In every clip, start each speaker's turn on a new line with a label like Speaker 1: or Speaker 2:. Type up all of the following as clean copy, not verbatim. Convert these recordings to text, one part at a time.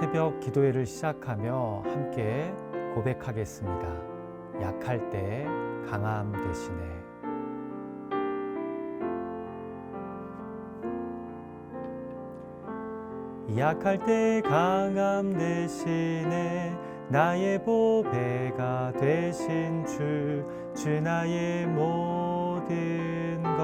Speaker 1: 새벽 기도회를 시작하며 함께 고백하겠습니다. 약할 때 강함 되시네. 약할 때 강함 되시네. 나의 보배가 되신 주 나의 모든 것.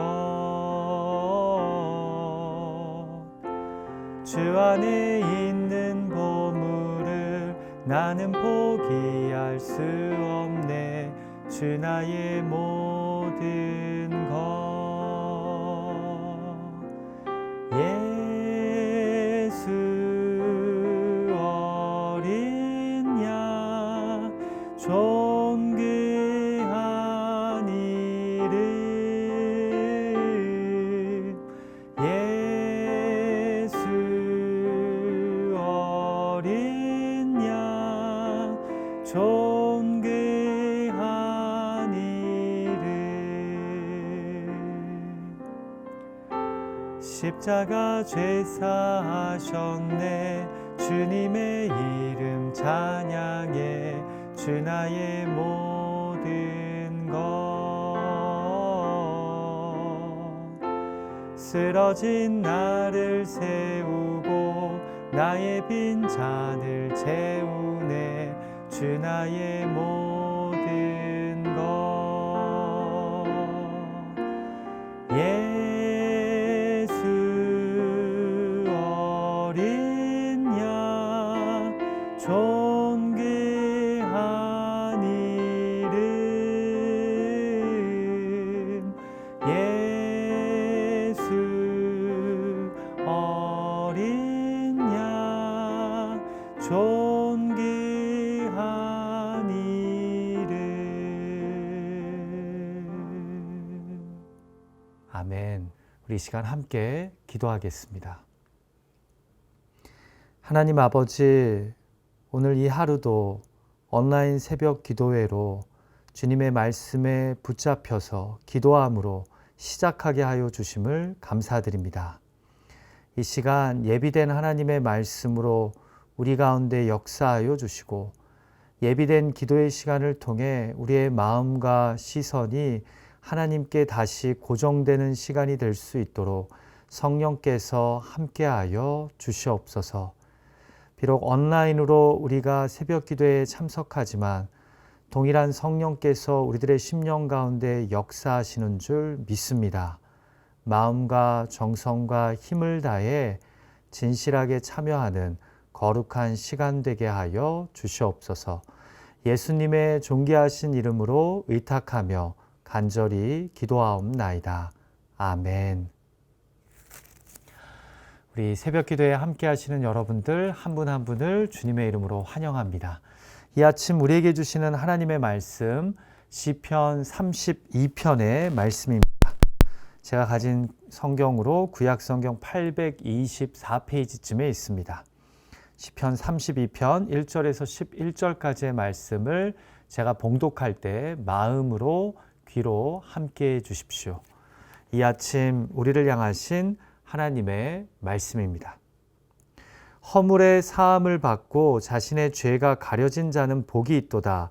Speaker 1: 주 안에 있는 보물을 나는 포기할 수 없네. 주 나의 모든 것. 예수 어린 양 존귀한 이름. 예수 어린 양 존귀한 이름. 십자가 죄 사하셨네. 주님의 이름 찬양해. 주 나의 모든 것. 쓰러진 나를 세우고 나의 빈 잔을 채우네. 주 나의 모든 것. 예수 어린 양 존귀한 이름. 예수 어린 양 존귀한 이름. 아멘. 우리 이 시간 함께 기도하겠습니다. 하나님 아버지, 오늘 이 하루도 온라인 새벽 기도회로 주님의 말씀에 붙잡혀서 기도함으로 시작하게 하여 주심을 감사드립니다. 이 시간 예비된 하나님의 말씀으로 우리 가운데 역사하여 주시고, 예비된 기도의 시간을 통해 우리의 마음과 시선이 하나님께 다시 고정되는 시간이 될 수 있도록 성령께서 함께하여 주시옵소서. 비록 온라인으로 우리가 새벽 기도에 참석하지만 동일한 성령께서 우리들의 심령 가운데 역사하시는 줄 믿습니다. 마음과 정성과 힘을 다해 진실하게 참여하는 거룩한 시간 되게 하여 주시옵소서. 예수님의 존귀하신 이름으로 의탁하며 간절히 기도하옵나이다. 아멘. 우리 새벽 기도에 함께 하시는 여러분들 한 분 한 분을 주님의 이름으로 환영합니다. 이 아침 우리에게 주시는 하나님의 말씀 시편 32편의 말씀입니다. 제가 가진 성경으로 구약 성경 824페이지쯤에 있습니다. 시편 32편 1절에서 11절까지의 말씀을 제가 봉독할 때 마음으로 귀로 함께해 주십시오. 이 아침 우리를 향하신 하나님의 말씀입니다. 허물의 사함을 받고 자신의 죄가 가려진 자는 복이 있도다.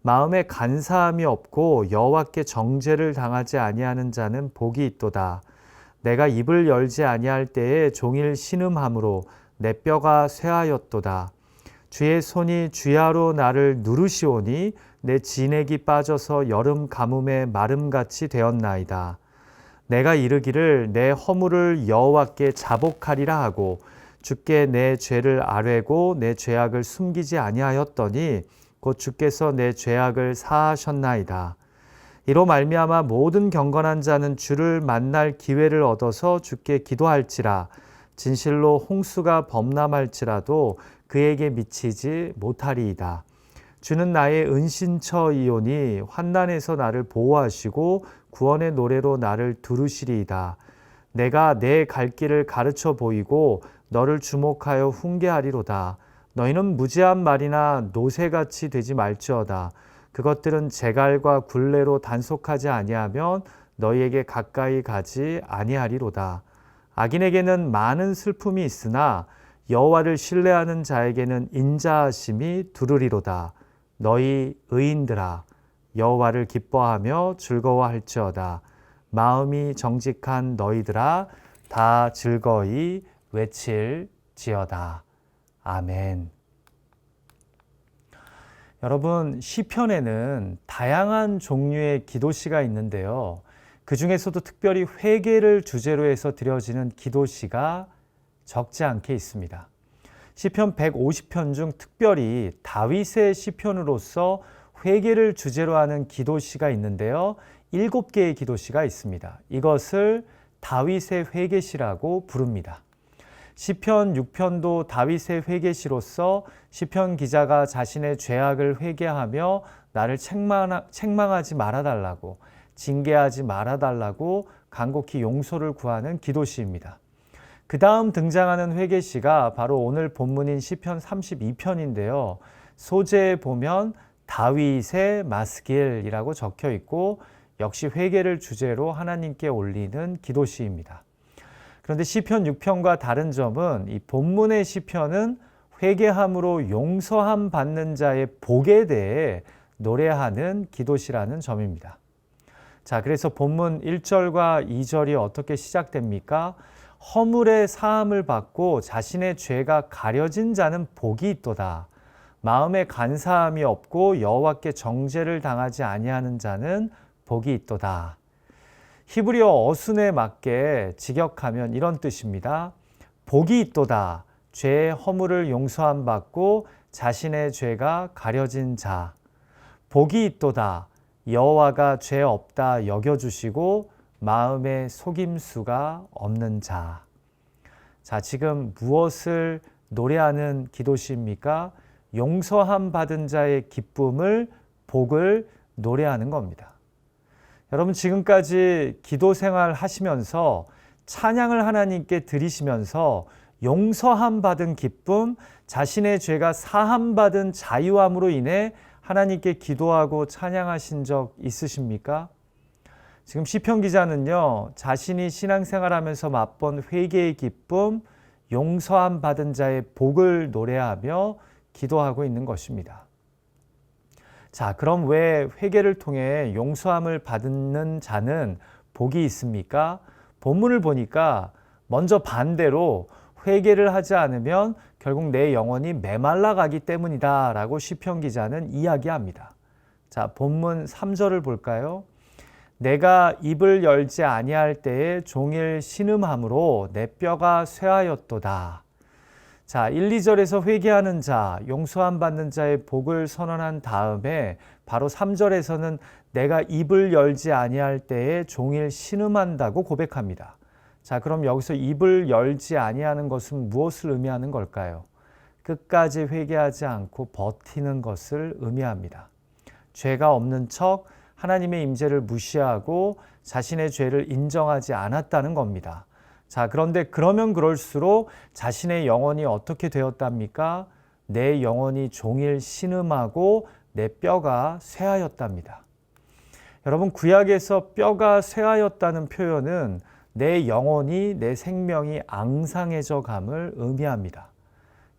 Speaker 1: 마음에 간사함이 없고 여호와께 정죄를 당하지 아니하는 자는 복이 있도다. 내가 입을 열지 아니할 때에 종일 신음함으로 내 뼈가 쇠하였도다. 주의 손이 주야로 나를 누르시오니 내 진액이 빠져서 여름 가뭄에 마름같이 되었나이다. 내가 이르기를 내 허물을 여호와께 자복하리라 하고 주께 내 죄를 아뢰고 내 죄악을 숨기지 아니하였더니 곧 주께서 내 죄악을 사하셨나이다. 이로 말미암아 모든 경건한 자는 주를 만날 기회를 얻어서 주께 기도할지라. 진실로 홍수가 범람할지라도 그에게 미치지 못하리이다. 주는 나의 은신처이오니 환난에서 나를 보호하시고 구원의 노래로 나를 두르시리이다. 내가 내 갈 길을 가르쳐 보이고 너를 주목하여 훈계하리로다. 너희는 무지한 말이나 노새같이 되지 말지어다. 그것들은 재갈과 굴레로 단속하지 아니하면 너희에게 가까이 가지 아니하리로다. 악인에게는 많은 슬픔이 있으나 여호와를 신뢰하는 자에게는 인자하심이 두르리로다. 너희 의인들아 여호와를 기뻐하며 즐거워할지어다. 마음이 정직한 너희들아 다 즐거이 외칠지어다. 아멘. 여러분, 시편에는 다양한 종류의 기도시가 있는데요. 그 중에서도 특별히 회개를 주제로 해서 드려지는 기도시가 적지 않게 있습니다. 시편 150편 중 특별히 다윗의 시편으로서 회개를 주제로 하는 기도시가 있는데요. 7개의 기도시가 있습니다. 이것을 다윗의 회개시라고 부릅니다. 시편 6편도 다윗의 회개시로서 시편 기자가 자신의 죄악을 회개하며 나를 책망하지 말아달라고, 징계하지 말아달라고 간곡히 용서를 구하는 기도시입니다. 그 다음 등장하는 회개시가 바로 오늘 본문인 시편 32편인데요. 소재에 보면 다윗의 마스길이라고 적혀 있고 역시 회개를 주제로 하나님께 올리는 기도시입니다. 그런데 시편 6편과 다른 점은 이 본문의 시편은 회개함으로 용서함 받는 자의 복에 대해 노래하는 기도시라는 점입니다. 자, 그래서 본문 1절과 2절이 어떻게 시작됩니까? 허물의 사함을 받고 자신의 죄가 가려진 자는 복이 있도다. 마음에 간사함이 없고 여호와께 정죄를 당하지 아니하는 자는 복이 있도다. 히브리어 어순에 맞게 직역하면 이런 뜻입니다. 복이 있도다. 죄의 허물을 용서함 받고 자신의 죄가 가려진 자. 복이 있도다. 여호와가 죄 없다 여겨주시고 마음에 속임수가 없는 자. 자, 지금 무엇을 노래하는 기도시입니까? 용서함 받은 자의 기쁨을, 복을 노래하는 겁니다. 여러분, 지금까지 기도 생활 하시면서 찬양을 하나님께 드리시면서 용서함 받은 기쁨, 자신의 죄가 사함 받은 자유함으로 인해 하나님께 기도하고 찬양하신 적 있으십니까? 지금 시편 기자는요, 자신이 신앙생활하면서 맛본 회개의 기쁨, 용서함 받은 자의 복을 노래하며 기도하고 있는 것입니다. 자, 그럼 왜 회개를 통해 용서함을 받는 자는 복이 있습니까? 본문을 보니까 먼저 반대로 회개를 하지 않으면 결국 내 영혼이 메말라 가기 때문이다 라고 시편 기자는 이야기합니다. 자, 본문 3절을 볼까요? 내가 입을 열지 아니할 때에 종일 신음함으로 내 뼈가 쇠하였도다. 자, 1, 2절에서 회개하는 자, 용서함 받는 자의 복을 선언한 다음에 바로 3절에서는 내가 입을 열지 아니할 때에 종일 신음한다고 고백합니다. 자, 그럼 여기서 입을 열지 아니하는 것은 무엇을 의미하는 걸까요? 끝까지 회개하지 않고 버티는 것을 의미합니다. 죄가 없는 척 하나님의 임재를 무시하고 자신의 죄를 인정하지 않았다는 겁니다. 자, 그런데 그러면 그럴수록 자신의 영혼이 어떻게 되었답니까? 내 영혼이 종일 신음하고 내 뼈가 쇠하였답니다. 여러분, 구약에서 뼈가 쇠하였다는 표현은 내 영혼이, 내 생명이 앙상해져 감을 의미합니다.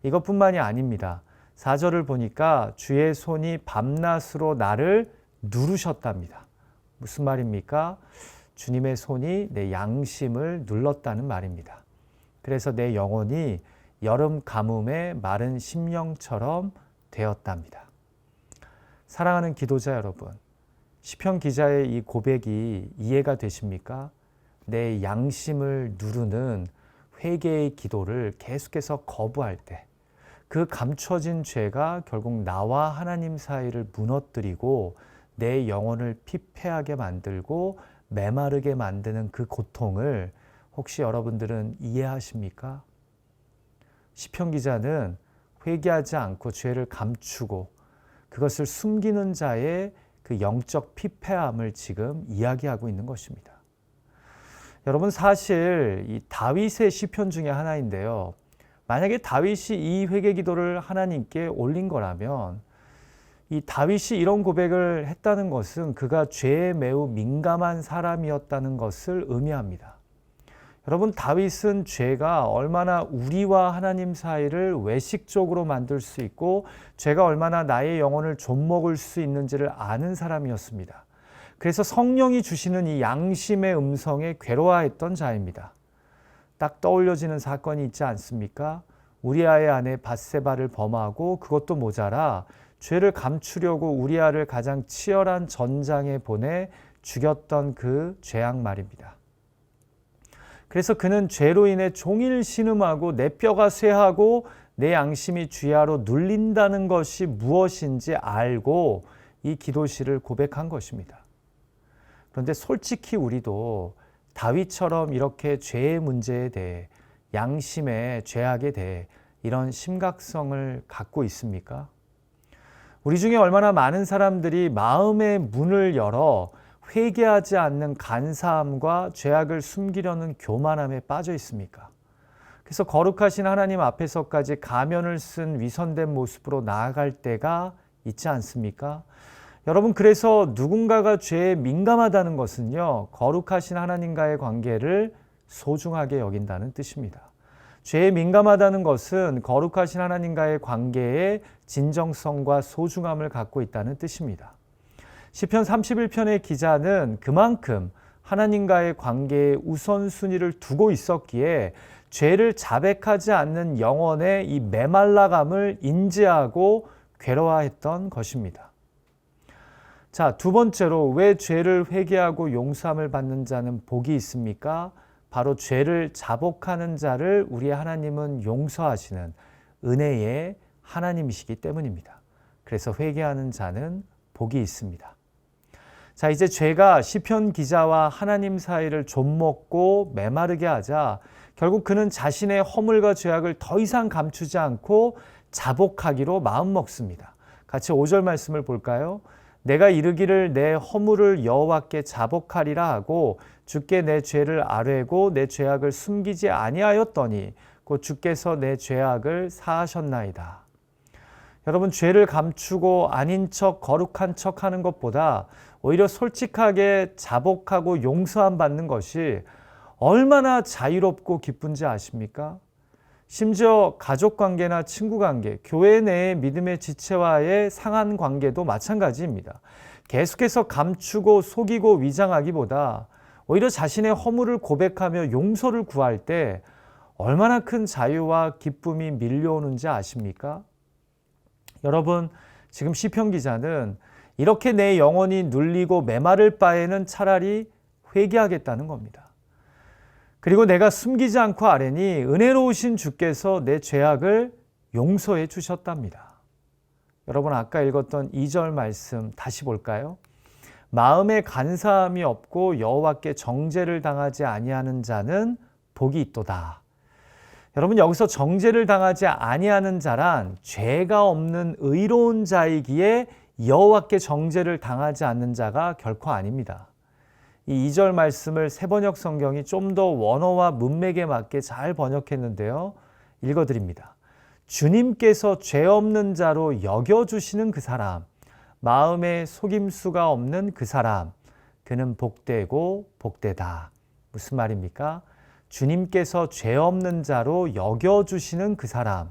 Speaker 1: 이것뿐만이 아닙니다. 4절을 보니까 주의 손이 밤낮으로 나를 누르셨답니다. 무슨 말입니까? 주님의 손이 내 양심을 눌렀다는 말입니다. 그래서 내 영혼이 여름 가뭄에 마른 심령처럼 되었답니다. 사랑하는 기도자 여러분, 시편 기자의 이 고백이 이해가 되십니까? 내 양심을 누르는 회개의 기도를 계속해서 거부할 때 그 감춰진 죄가 결국 나와 하나님 사이를 무너뜨리고 내 영혼을 피폐하게 만들고 메마르게 만드는 그 고통을 혹시 여러분들은 이해하십니까? 시편 기자는 회개하지 않고 죄를 감추고 그것을 숨기는 자의 그 영적 피폐함을 지금 이야기하고 있는 것입니다. 여러분, 사실 이 다윗의 시편 중에 하나인데요. 만약에 다윗이 이 회개 기도를 하나님께 올린 거라면 이 다윗이 이런 고백을 했다는 것은 그가 죄에 매우 민감한 사람이었다는 것을 의미합니다. 여러분, 다윗은 죄가 얼마나 우리와 하나님 사이를 외식적으로 만들 수 있고 죄가 얼마나 나의 영혼을 좀먹을 수 있는지를 아는 사람이었습니다. 그래서 성령이 주시는 이 양심의 음성에 괴로워했던 자입니다. 딱 떠올려지는 사건이 있지 않습니까? 우리아의 아내 밧세바를 범하고 그것도 모자라 죄를 감추려고 우리아를 가장 치열한 전장에 보내 죽였던 그 죄악 말입니다. 그래서 그는 죄로 인해 종일 신음하고 내 뼈가 쇠하고 내 양심이 쥐하로 눌린다는 것이 무엇인지 알고 이 기도시를 고백한 것입니다. 그런데 솔직히 우리도 다윗처럼 이렇게 죄의 문제에 대해 양심의 죄악에 대해 이런 심각성을 갖고 있습니까? 우리 중에 얼마나 많은 사람들이 마음의 문을 열어 회개하지 않는 간사함과 죄악을 숨기려는 교만함에 빠져 있습니까? 그래서 거룩하신 하나님 앞에서까지 가면을 쓴 위선된 모습으로 나아갈 때가 있지 않습니까? 여러분, 그래서 누군가가 죄에 민감하다는 것은요, 거룩하신 하나님과의 관계를 소중하게 여긴다는 뜻입니다. 죄에 민감하다는 것은 거룩하신 하나님과의 관계에 진정성과 소중함을 갖고 있다는 뜻입니다. 시편 31편의 기자는 그만큼 하나님과의 관계에 우선순위를 두고 있었기에 죄를 자백하지 않는 영혼의 이 메말라감을 인지하고 괴로워했던 것입니다. 자, 두 번째로 왜 죄를 회개하고 용서함을 받는 자는 복이 있습니까? 바로 죄를 자복하는 자를 우리 하나님은 용서하시는 은혜의 하나님이시기 때문입니다. 그래서 회개하는 자는 복이 있습니다. 자, 이제 죄가 시편 기자와 하나님 사이를 좀먹고 메마르게 하자 결국 그는 자신의 허물과 죄악을 더 이상 감추지 않고 자복하기로 마음먹습니다. 같이 5절 말씀을 볼까요? 내가 이르기를 내 허물을 여호와께 자복하리라 하고 주께 내 죄를 아뢰고 내 죄악을 숨기지 아니하였더니 곧 주께서 내 죄악을 사하셨나이다. 여러분, 죄를 감추고 아닌 척 거룩한 척 하는 것보다 오히려 솔직하게 자복하고 용서함 받는 것이 얼마나 자유롭고 기쁜지 아십니까? 심지어 가족관계나 친구관계, 교회 내의 믿음의 지체와의 상한 관계도 마찬가지입니다. 계속해서 감추고 속이고 위장하기보다 오히려 자신의 허물을 고백하며 용서를 구할 때 얼마나 큰 자유와 기쁨이 밀려오는지 아십니까? 여러분, 지금 시편 기자는 이렇게 내 영혼이 눌리고 메마를 바에는 차라리 회개하겠다는 겁니다. 그리고 내가 숨기지 않고 아뢰니 은혜로우신 주께서 내 죄악을 용서해 주셨답니다. 여러분, 아까 읽었던 2절 말씀 다시 볼까요? 마음에 간사함이 없고 여호와께 정죄를 당하지 아니하는 자는 복이 있도다. 여러분, 여기서 정죄를 당하지 아니하는 자란 죄가 없는 의로운 자이기에 여호와께 정죄를 당하지 않는 자가 결코 아닙니다. 이 2절 말씀을 새번역 성경이 좀 더 원어와 문맥에 맞게 잘 번역했는데요. 읽어드립니다. 주님께서 죄 없는 자로 여겨주시는 그 사람, 마음에 속임수가 없는 그 사람, 그는 복되고 복되다. 무슨 말입니까? 주님께서 죄 없는 자로 여겨주시는 그 사람.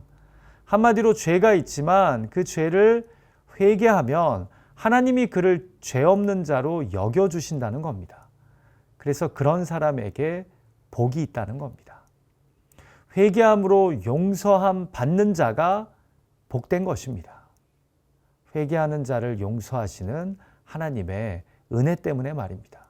Speaker 1: 한마디로 죄가 있지만 그 죄를 회개하면 하나님이 그를 죄 없는 자로 여겨주신다는 겁니다. 그래서 그런 사람에게 복이 있다는 겁니다. 회개함으로 용서함 받는 자가 복된 것입니다. 회개하는 자를 용서하시는 하나님의 은혜 때문에 말입니다.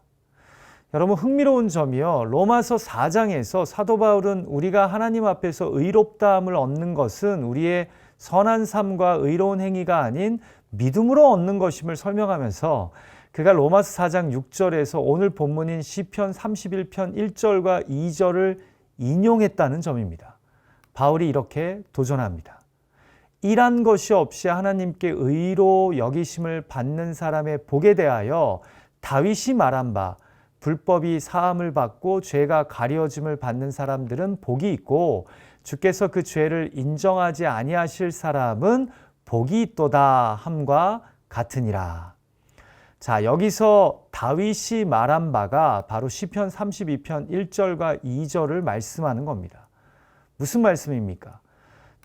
Speaker 1: 여러분, 흥미로운 점이요. 로마서 4장에서 사도 바울은 우리가 하나님 앞에서 의롭다함을 얻는 것은 우리의 선한 삶과 의로운 행위가 아닌 믿음으로 얻는 것임을 설명하면서 그가 로마서 4장 6절에서 오늘 본문인 시편 31편 1절과 2절을 인용했다는 점입니다. 바울이 이렇게 도전합니다. 일한 것이 없이 하나님께 의로 여기심을 받는 사람의 복에 대하여 다윗이 말한 바 불법이 사함을 받고 죄가 가려짐을 받는 사람들은 복이 있고 주께서 그 죄를 인정하지 아니하실 사람은 복이 있도다 함과 같으니라. 자, 여기서 다윗이 말한 바가 바로 시편 32편 1절과 2절을 말씀하는 겁니다. 무슨 말씀입니까?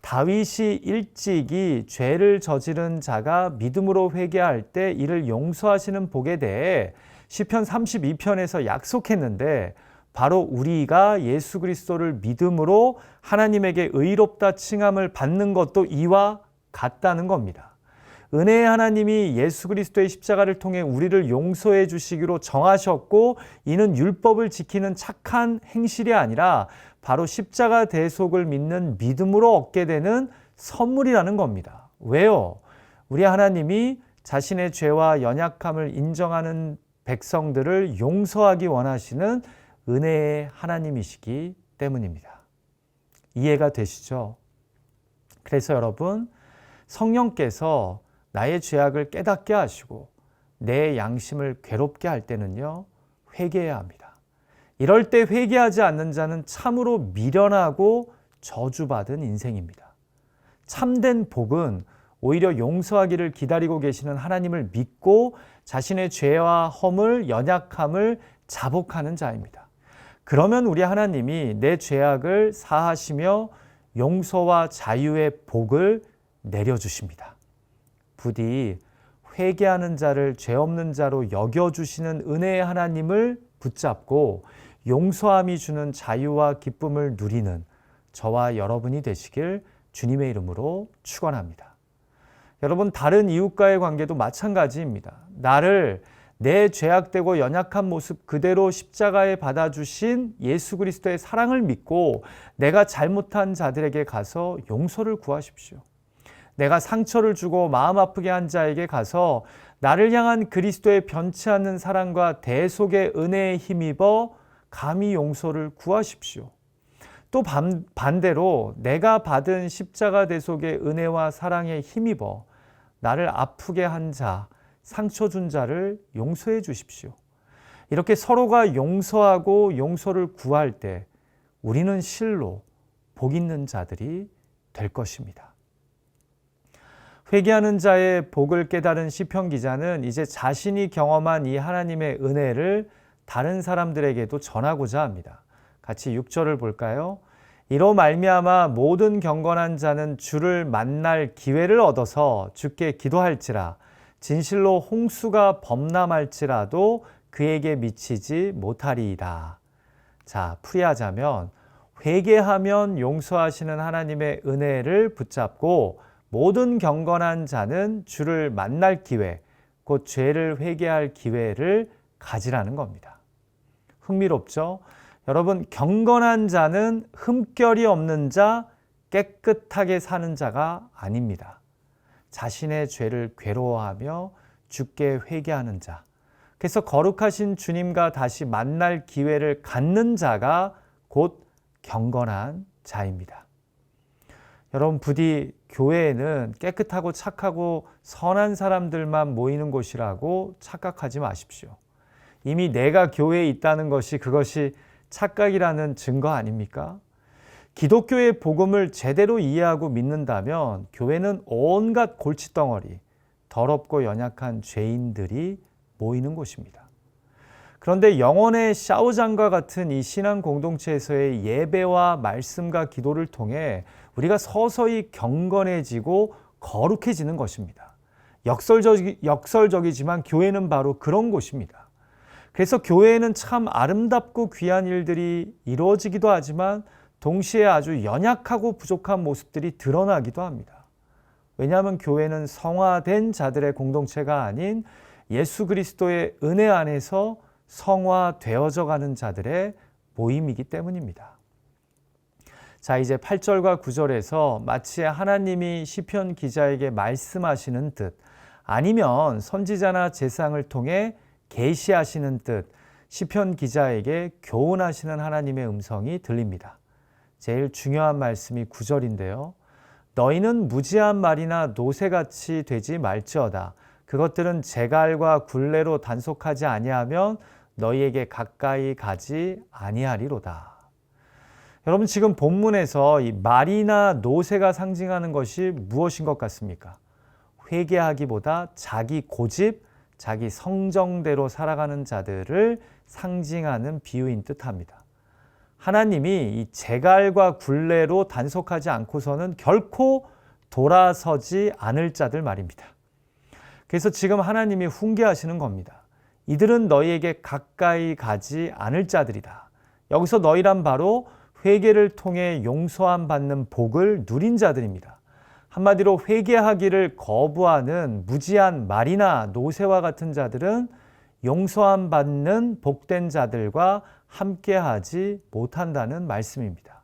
Speaker 1: 다윗이 일찍이 죄를 저지른 자가 믿음으로 회개할 때 이를 용서하시는 복에 대해 시편 32편에서 약속했는데 바로 우리가 예수 그리스도를 믿음으로 하나님에게 의롭다 칭함을 받는 것도 이와 같다는 겁니다. 은혜의 하나님이 예수 그리스도의 십자가를 통해 우리를 용서해 주시기로 정하셨고 이는 율법을 지키는 착한 행실이 아니라 바로 십자가 대속을 믿는 믿음으로 얻게 되는 선물이라는 겁니다. 왜요? 우리 하나님이 자신의 죄와 연약함을 인정하는 백성들을 용서하기 원하시는 은혜의 하나님이시기 때문입니다. 이해가 되시죠? 그래서 여러분, 성령께서 나의 죄악을 깨닫게 하시고 내 양심을 괴롭게 할 때는요, 회개해야 합니다. 이럴 때 회개하지 않는 자는 참으로 미련하고 저주받은 인생입니다. 참된 복은 오히려 용서하기를 기다리고 계시는 하나님을 믿고 자신의 죄와 허물, 연약함을 자복하는 자입니다. 그러면 우리 하나님이 내 죄악을 사하시며 용서와 자유의 복을 내려주십니다. 부디 회개하는 자를 죄 없는 자로 여겨주시는 은혜의 하나님을 붙잡고 용서함이 주는 자유와 기쁨을 누리는 저와 여러분이 되시길 주님의 이름으로 축원합니다. 여러분, 다른 이웃과의 관계도 마찬가지입니다. 나를 내 죄악되고 연약한 모습 그대로 십자가에 받아주신 예수 그리스도의 사랑을 믿고 내가 잘못한 자들에게 가서 용서를 구하십시오. 내가 상처를 주고 마음 아프게 한 자에게 가서 나를 향한 그리스도의 변치 않는 사랑과 대속의 은혜에 힘입어 감히 용서를 구하십시오. 또 반대로 내가 받은 십자가 대속의 은혜와 사랑에 힘입어 나를 아프게 한 자, 상처 준 자를 용서해 주십시오. 이렇게 서로가 용서하고 용서를 구할 때 우리는 실로 복 있는 자들이 될 것입니다. 회개하는 자의 복을 깨달은 시편 기자는 이제 자신이 경험한 이 하나님의 은혜를 다른 사람들에게도 전하고자 합니다. 같이 6절을 볼까요? 이로 말미암아 모든 경건한 자는 주를 만날 기회를 얻어서 주께 기도할지라 진실로 홍수가 범람할지라도 그에게 미치지 못하리이다. 자, 풀이하자면 회개하면 용서하시는 하나님의 은혜를 붙잡고 모든 경건한 자는 주를 만날 기회, 곧 죄를 회개할 기회를 가지라는 겁니다. 흥미롭죠? 여러분, 경건한 자는 흠결이 없는 자, 깨끗하게 사는 자가 아닙니다. 자신의 죄를 괴로워하며 주께 회개하는 자, 그래서 거룩하신 주님과 다시 만날 기회를 갖는 자가 곧 경건한 자입니다. 여러분, 부디 교회에는 깨끗하고 착하고 선한 사람들만 모이는 곳이라고 착각하지 마십시오. 이미 내가 교회에 있다는 것이 그것이 착각이라는 증거 아닙니까? 기독교의 복음을 제대로 이해하고 믿는다면 교회는 온갖 골칫덩어리, 더럽고 연약한 죄인들이 모이는 곳입니다. 그런데 영혼의 샤워장과 같은 이 신앙 공동체에서의 예배와 말씀과 기도를 통해 우리가 서서히 경건해지고 거룩해지는 것입니다. 역설적이지만 교회는 바로 그런 곳입니다. 그래서 교회에는 참 아름답고 귀한 일들이 이루어지기도 하지만 동시에 아주 연약하고 부족한 모습들이 드러나기도 합니다. 왜냐하면 교회는 성화된 자들의 공동체가 아닌 예수 그리스도의 은혜 안에서 성화되어져 가는 자들의 모임이기 때문입니다. 자, 이제 8절과 9절에서 마치 하나님이 시편 기자에게 말씀하시는 듯 아니면 선지자나 제사장을 통해 계시하시는 듯 시편 기자에게 교훈하시는 하나님의 음성이 들립니다. 제일 중요한 말씀이 9절인데요. 너희는 무지한 말이나 노새같이 되지 말지어다. 그것들은 재갈과 굴레로 단속하지 아니하면 너희에게 가까이 가지 아니하리로다. 여러분, 지금 본문에서 이 말이나 노새가 상징하는 것이 무엇인 것 같습니까? 회개하기보다 자기 고집, 자기 성정대로 살아가는 자들을 상징하는 비유인 듯합니다. 하나님이 이 재갈과 굴레로 단속하지 않고서는 결코 돌아서지 않을 자들 말입니다. 그래서 지금 하나님이 훈계하시는 겁니다. 이들은 너희에게 가까이 가지 않을 자들이다. 여기서 너희란 바로 회개를 통해 용서함 받는 복을 누린 자들입니다. 한마디로 회개하기를 거부하는 무지한 말이나 노새와 같은 자들은 용서함 받는 복된 자들과 함께하지 못한다는 말씀입니다.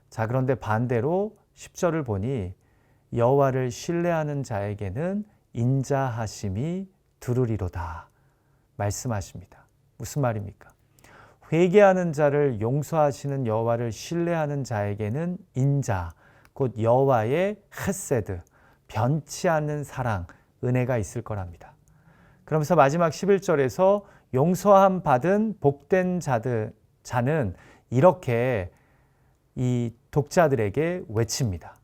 Speaker 1: 자, 그런데 반대로 10절을 보니 여호와를 신뢰하는 자에게는 인자하심이 두루리로다 말씀하십니다. 무슨 말입니까? 회개하는 자를 용서하시는 여호와를 신뢰하는 자에게는 인자, 곧 여호와의 헤세드, 변치 않는 사랑, 은혜가 있을 거랍니다. 그러면서 마지막 11절에서 용서함 받은 복된 자는 이렇게 이 독자들에게 외칩니다.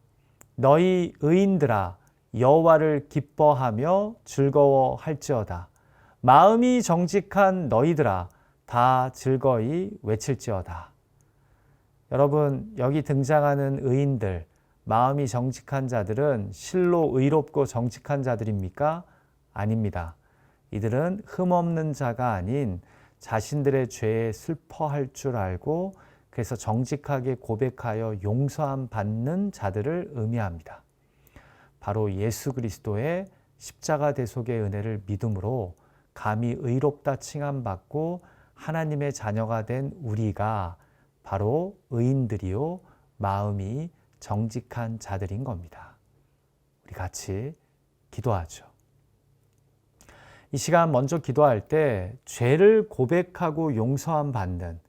Speaker 1: 너희 의인들아 여호와를 기뻐하며 즐거워할지어다. 마음이 정직한 너희들아 다 즐거이 외칠지어다. 여러분, 여기 등장하는 의인들, 마음이 정직한 자들은 실로 의롭고 정직한 자들입니까? 아닙니다. 이들은 흠없는 자가 아닌 자신들의 죄에 슬퍼할 줄 알고 그래서 정직하게 고백하여 용서함 받는 자들을 의미합니다. 바로 예수 그리스도의 십자가 대속의 은혜를 믿음으로 감히 의롭다 칭함받고 하나님의 자녀가 된 우리가 바로 의인들이요 마음이 정직한 자들인 겁니다. 우리 같이 기도하죠. 이 시간 먼저 기도할 때 죄를 고백하고 용서함 받는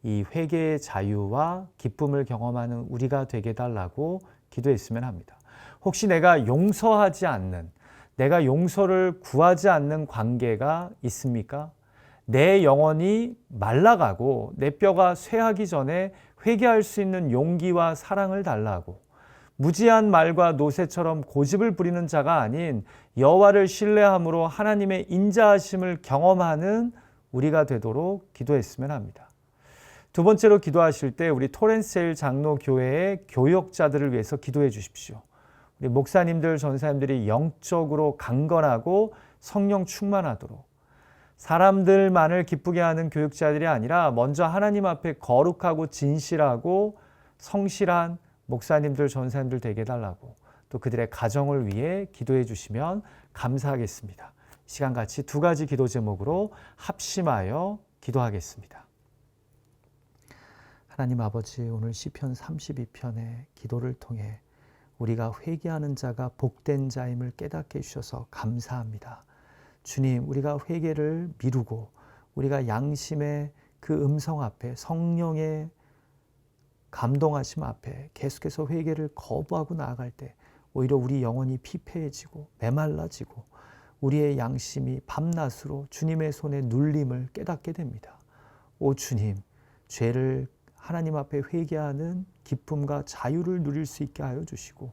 Speaker 1: 이 회개의 자유와 기쁨을 경험하는 우리가 되게 달라고 기도했으면 합니다. 혹시 내가 용서하지 않는, 내가 용서를 구하지 않는 관계가 있습니까? 내 영혼이 말라가고 내 뼈가 쇠하기 전에 회개할 수 있는 용기와 사랑을 달라고, 무지한 말과 노새처럼 고집을 부리는 자가 아닌 여호와를 신뢰함으로 하나님의 인자하심을 경험하는 우리가 되도록 기도했으면 합니다. 두 번째로 기도하실 때 우리 토렌스힐 장로교회의 교역자들을 위해서 기도해 주십시오. 우리 목사님들, 전사님들이 영적으로 강건하고 성령 충만하도록, 사람들만을 기쁘게 하는 교육자들이 아니라 먼저 하나님 앞에 거룩하고 진실하고 성실한 목사님들, 전사님들 되게 해달라고, 또 그들의 가정을 위해 기도해 주시면 감사하겠습니다. 시간 같이 두 가지 기도 제목으로 합심하여 기도하겠습니다. 하나님 아버지, 오늘 시편 32편의 기도를 통해 우리가 회개하는 자가 복된 자임을 깨닫게 해주셔서 감사합니다. 주님, 우리가 회개를 미루고 우리가 양심의 그 음성 앞에, 성령의 감동하심 앞에 계속해서 회개를 거부하고 나아갈 때 오히려 우리 영혼이 피폐해지고 메말라지고 우리의 양심이 밤낮으로 주님의 손에 눌림을 깨닫게 됩니다. 오 주님, 죄를 하나님 앞에 회개하는 기쁨과 자유를 누릴 수 있게 하여 주시고,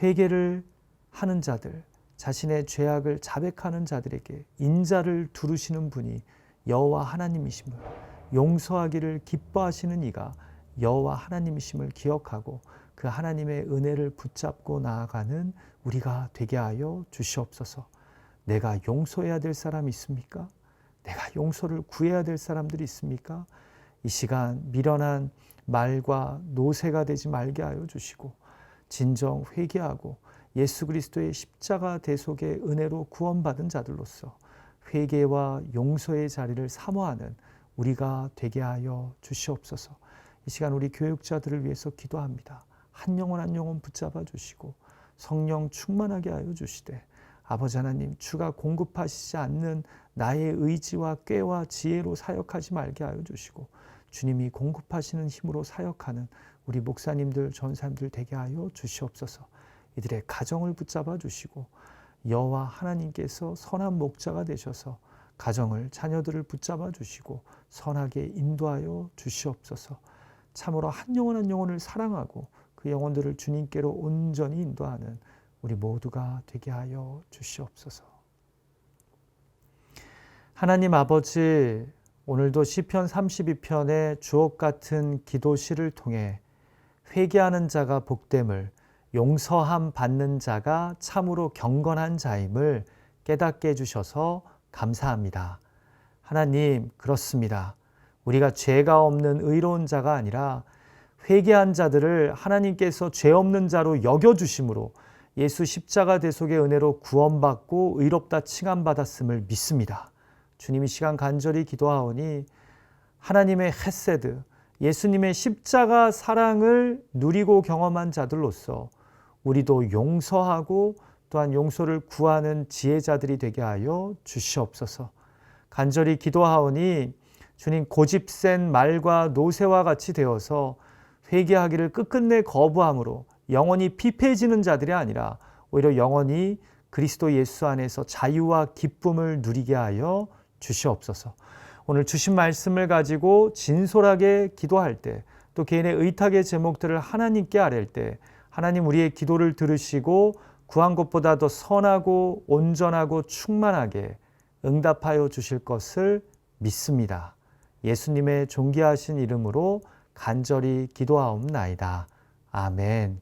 Speaker 1: 회개를 하는 자들, 자신의 죄악을 자백하는 자들에게 인자를 두르시는 분이 여호와 하나님이심을, 용서하기를 기뻐하시는 이가 여호와 하나님이심을 기억하고 그 하나님의 은혜를 붙잡고 나아가는 우리가 되게 하여 주시옵소서. 내가 용서해야 될 사람이 있습니까? 내가 용서를 구해야 될 사람들이 있습니까? 이 시간 미련한 말과 노새가 되지 말게 하여 주시고, 진정 회개하고 예수 그리스도의 십자가 대속의 은혜로 구원받은 자들로서 회개와 용서의 자리를 사모하는 우리가 되게 하여 주시옵소서. 이 시간 우리 교육자들을 위해서 기도합니다. 한 영혼 한 영혼 붙잡아 주시고 성령 충만하게 하여 주시되, 아버지 하나님, 주가 공급하시지 않는 나의 의지와 꾀와 지혜로 사역하지 말게 하여 주시고, 주님이 공급하시는 힘으로 사역하는 우리 목사님들, 전사님들 되게 하여 주시옵소서. 이들의 가정을 붙잡아 주시고 여호와 하나님께서 선한 목자가 되셔서 가정을, 자녀들을 붙잡아 주시고 선하게 인도하여 주시옵소서. 참으로 한 영혼 한 영혼을 사랑하고 그 영혼들을 주님께로 온전히 인도하는 우리 모두가 되게 하여 주시옵소서. 하나님 아버지, 오늘도 시편 32편의 주옥 같은 기도시를 통해 회개하는 자가 복됨을, 용서함 받는 자가 참으로 경건한 자임을 깨닫게 해주셔서 감사합니다. 하나님, 그렇습니다. 우리가 죄가 없는 의로운 자가 아니라 회개한 자들을 하나님께서 죄 없는 자로 여겨주심으로 예수 십자가 대속의 은혜로 구원받고 의롭다 칭함받았음을 믿습니다. 주님, 이 시간 간절히 기도하오니 하나님의 헤세드, 예수님의 십자가 사랑을 누리고 경험한 자들로서 우리도 용서하고 또한 용서를 구하는 지혜자들이 되게 하여 주시옵소서. 간절히 기도하오니 주님, 고집센 말과 노새와 같이 되어서 회개하기를 끝끝내 거부함으로 영원히 피폐해지는 자들이 아니라 오히려 영원히 그리스도 예수 안에서 자유와 기쁨을 누리게 하여 주시옵소서. 오늘 주신 말씀을 가지고 진솔하게 기도할 때, 또 개인의 의탁의 제목들을 하나님께 아뢰일 때 하나님 우리의 기도를 들으시고 구한 것보다 더 선하고 온전하고 충만하게 응답하여 주실 것을 믿습니다. 예수님의 존귀하신 이름으로 간절히 기도하옵나이다. 아멘.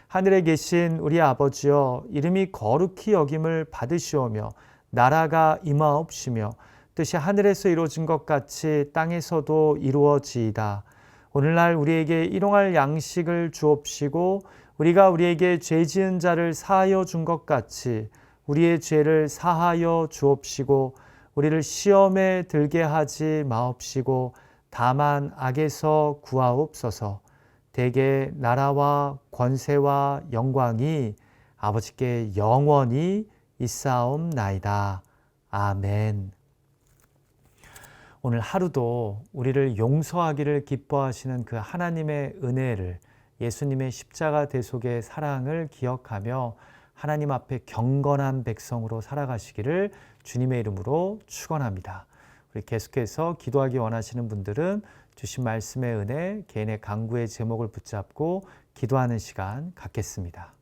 Speaker 1: 하늘에 계신 우리 아버지여, 이름이 거룩히 여김을 받으시오며 나라가 임하옵시며 뜻이 하늘에서 이루어진 것 같이 땅에서도 이루어지이다. 오늘날 우리에게 일용할 양식을 주옵시고 우리가 우리에게 죄 지은 자를 사하여 준 것 같이 우리의 죄를 사하여 주옵시고 우리를 시험에 들게 하지 마옵시고 다만 악에서 구하옵소서. 대개 나라와 권세와 영광이 아버지께 영원히 있사옵나이다. 아멘. 오늘 하루도 우리를 용서하기를 기뻐하시는 그 하나님의 은혜를, 예수님의 십자가 대속의 사랑을 기억하며 하나님 앞에 경건한 백성으로 살아가시기를 주님의 이름으로 축원합니다. 우리 계속해서 기도하기 원하시는 분들은 주신 말씀의 은혜, 개인의 간구의 제목을 붙잡고 기도하는 시간 갖겠습니다.